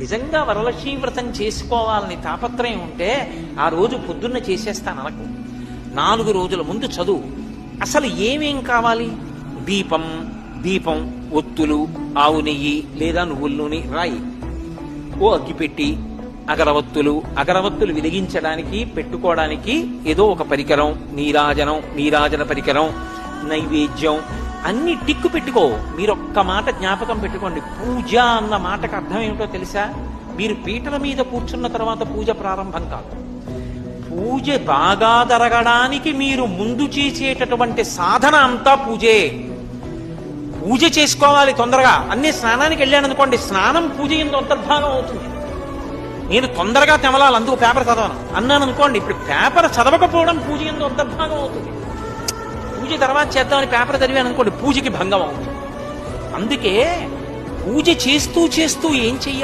నిజంగా వరలక్ష్మీ వ్రతం చేసుకోవాలని తాపత్రయం ఉంటే ఆ రోజు పొద్దున్న చేసేస్తాను అనకు. 4 రోజుల ముందు చదువు. అసలు ఏమేం కావాలి? దీపం, ఒత్తులు, ఆవు నెయ్యి లేదా నువ్వుల నూనె రాయి. ఓ అగ్గిపెట్టి, అగరవత్తులు వెలిగించడానికి పెట్టుకోవడానికి ఏదో ఒక పరికరం, నీరాజన పరికరం, నైవేద్యం అన్ని టిక్కు పెట్టుకో. మీరు ఒక్క మాట జ్ఞాపకం పెట్టుకోండి. పూజ అన్న మాటకు అర్థం ఏమిటో తెలుసా? మీరు పీటల మీద కూర్చున్న తర్వాత పూజ ప్రారంభం కాదు. పూజ బాగా జరగడానికి మీరు ముందు చేసేటటువంటి సాధన అంతా పూజే. పూజ చేసుకోవాలి తొందరగా. అన్ని స్నానానికి వెళ్ళాను అనుకోండి, స్నానం పూజ ఎందు అంతర్భాగం అవుతుంది. నేను తొందరగా తెమలాలి, అందుకు పేపర్ చదవను అన్నాను అనుకోండి, ఇప్పుడు పేపర్ చదవకపోవడం పూజ ఎందు అంతర్భాగం అవుతుంది. పూజ తర్వాత చేద్దామని పేపర్ చదివాను అనుకోండి, పూజకి భంగం అవుతుంది. అందుకే పూజ చేస్తూ ఏం చెయ్యాలి?